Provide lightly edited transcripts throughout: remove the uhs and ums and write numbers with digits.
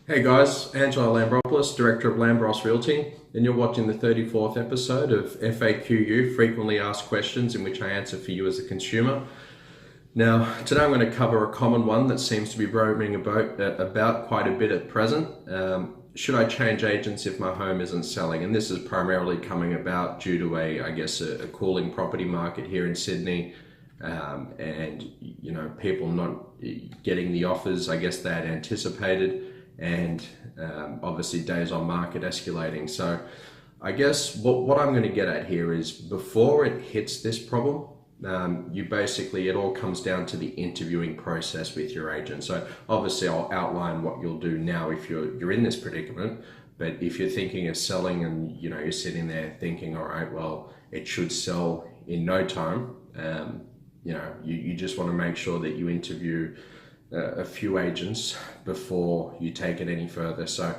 Hey guys, Angelo Lambropoulos, Director of Lambros Realty, and you're watching the 34th episode of FAQu, Frequently Asked Questions, in which I answer for you as a consumer. Now, today I'm going to cover a common one that seems to be roaming about quite a bit at present. Should I change agents if my home isn't selling? And this is primarily coming about due to a cooling property market here in Sydney. And people not getting the offers I guess they had anticipated, and obviously days on market escalating. So I guess what I'm going to get at here is, before it hits this problem, it all comes down to the interviewing process with your agent. So obviously I'll outline what you'll do now if you're in this predicament. But if you're thinking of selling and you're sitting there thinking, all right, well, it should sell in no time, you just want to make sure that you interview a few agents before you take it any further. So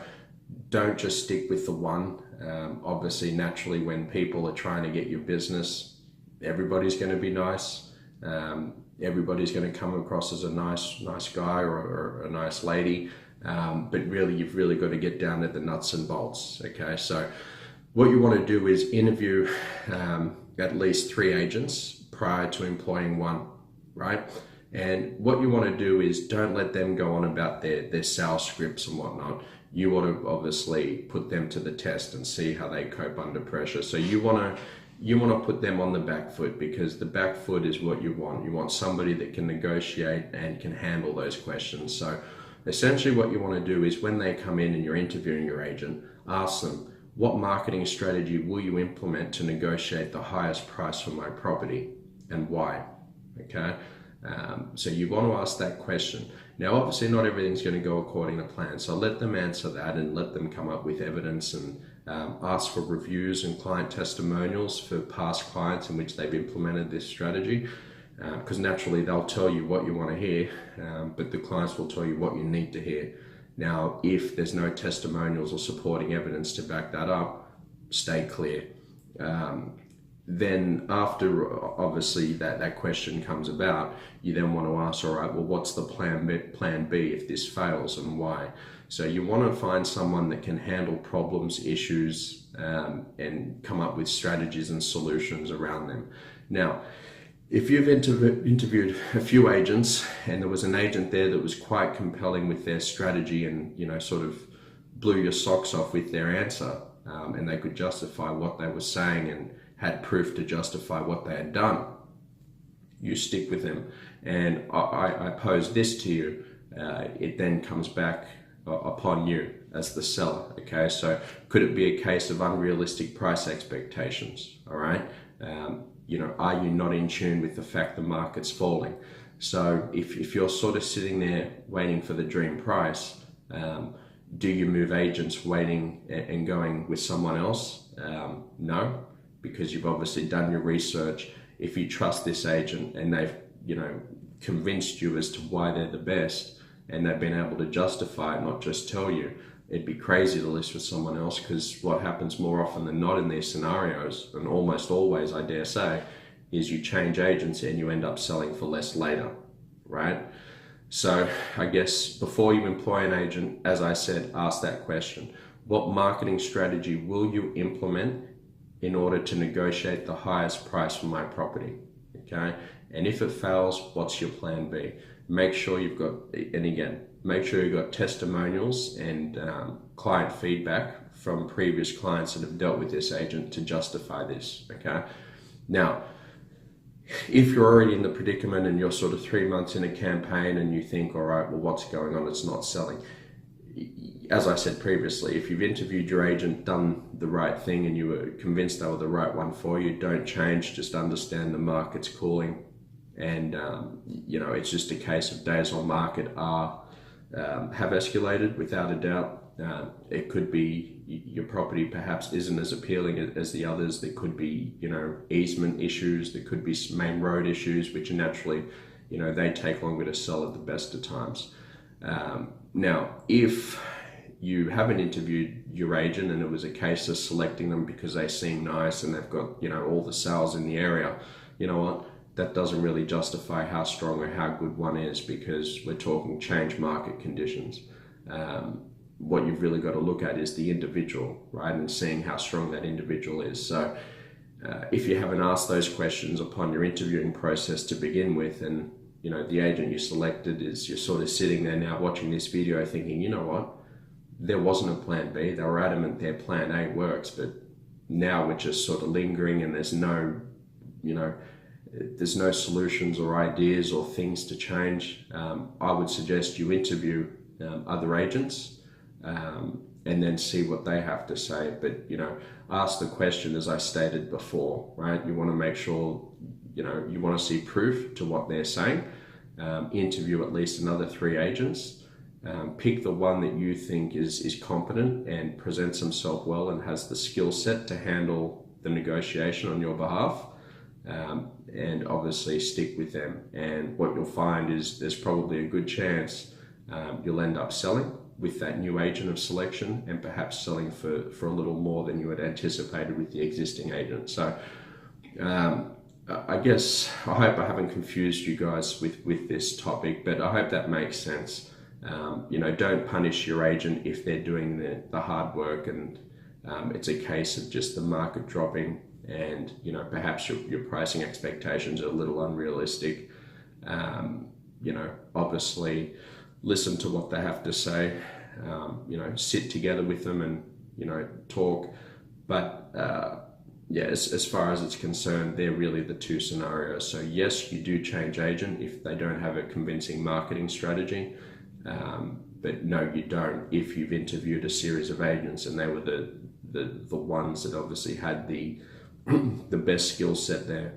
don't just stick with the one. Obviously, naturally, when people are trying to get your business, everybody's going to be nice. Everybody's going to come across as a nice guy or a nice lady. But really, you've really got to get down to the nuts and bolts. Okay, so what you want to do is interview at least 3 agents prior to employing one, right? And what you want to do is, don't let them go on about their sales scripts and whatnot. You want to obviously put them to the test and see how they cope under pressure. So you want to put them on the back foot, because the back foot is what you want. You want somebody that can negotiate and can handle those questions. So essentially what you want to do is, when they come in and you're interviewing your agent, ask them, what marketing strategy will you implement to negotiate the highest price for my property, and why? Okay. So you want to ask that question. Now, obviously not everything's going to go according to plan, so let them answer that and let them come up with evidence, and ask for reviews and client testimonials for past clients in which they've implemented this strategy, because naturally they'll tell you what you want to hear, but the clients will tell you what you need to hear. Now, if there's no testimonials or supporting evidence to back that up, stay clear. Then after obviously that question comes about, you then want to ask, all right, well, what's the plan B if this fails, and why? So you want to find someone that can handle problems, issues, and come up with strategies and solutions around them. Now, if you've interviewed a few agents and there was an agent there that was quite compelling with their strategy and sort of blew your socks off with their answer, and they could justify what they were saying and had proof to justify what they had done, you stick with them. And I pose this to you, it then comes back upon you as the seller. Okay, so could it be a case of unrealistic price expectations? All right, are you not in tune with the fact the market's falling? So if you're sort of sitting there waiting for the dream price, do you move agents waiting and going with someone else? No, because you've obviously done your research. If you trust this agent and they've convinced you as to why they're the best, and they've been able to justify it, not just tell you, it'd be crazy to list with someone else, because what happens more often than not in these scenarios, and almost always I dare say, is you change agents and you end up selling for less later, right? So I guess before you employ an agent, as I said, ask that question. What marketing strategy will you implement in order to negotiate the highest price for my property? Okay, and if it fails, what's your plan B? Make sure you've got testimonials and client feedback from previous clients that have dealt with this agent to justify this. Okay, now if you're already in the predicament and you're sort of 3 months in a campaign and you think, all right, well, what's going on? It's not selling. As I said previously, if you've interviewed your agent, done the right thing, and you were convinced they were the right one for you, don't change. Just understand the market's cooling, and it's just a case of days on market have escalated without a doubt. It could be your property perhaps isn't as appealing as the others. There could be easement issues. There could be main road issues, which are naturally they take longer to sell at the best of times. Now, if you haven't interviewed your agent and it was a case of selecting them because they seem nice and they've got all the sales in the area, you know what, that doesn't really justify how strong or how good one is, because we're talking change market conditions. what you've really got to look at is the individual, right? And seeing how strong that individual is. So if you haven't asked those questions upon your interviewing process to begin with, and you know the agent you selected is, you're sort of sitting there now watching this video thinking, you know what, there wasn't a plan B. They were adamant their plan A works, but now we're just sort of lingering, and there's no, you know, there's no solutions or ideas or things to change. I would suggest you interview other agents and then see what they have to say. But, you know, ask the question as I stated before, right? You want to make sure, you know, you want to see proof to what they're saying. Interview at least another 3 agents. Pick the one that you think is competent and presents himself well and has the skill set to handle the negotiation on your behalf. And obviously stick with them. And what you'll find is there's probably a good chance you'll end up selling with that new agent of selection, and perhaps selling for a little more than you had anticipated with the existing agent. So I guess, I hope I haven't confused you guys with this topic, but I hope that makes sense. You know, don't punish your agent if they're doing the hard work and it's a case of just the market dropping, and you know, perhaps your pricing expectations are a little unrealistic. You know, obviously listen to what they have to say, you know, sit together with them and, you know, talk. But yeah, as far as it's concerned, they're really the 2 scenarios. So yes, you do change agent if they don't have a convincing marketing strategy. But no, you don't if you've interviewed a series of agents and they were the ones that obviously had the best skill set there.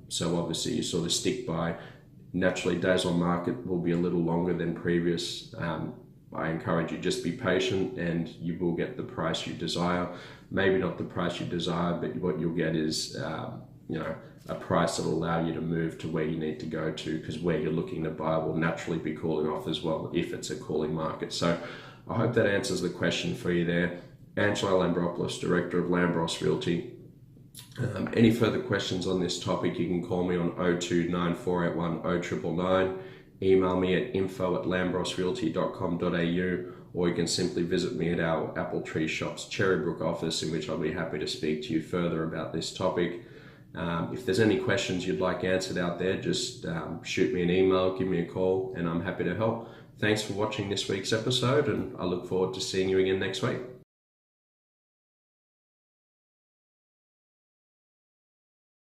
So obviously you sort of stick by. Naturally, days on market will be a little longer than previous. I encourage you, just be patient and you will get the price you desire. Maybe not the price you desire, but what you'll get is you know, a price that will allow you to move to where you need to go to, because where you're looking to buy will naturally be cooling off as well if it's a cooling market. So I hope that answers the question for you there. Angelo Lambropoulos, Director of Lambros Realty. Any further questions on this topic, you can call me on 0294810999, email me at info@lambrosrealty.com.au, or you can simply visit me at our Apple Tree Shops Cherrybrook office, in which I'll be happy to speak to you further about this topic. If there's any questions you'd like answered out there, just shoot me an email, give me a call, and I'm happy to help. Thanks for watching this week's episode, and I look forward to seeing you again next week.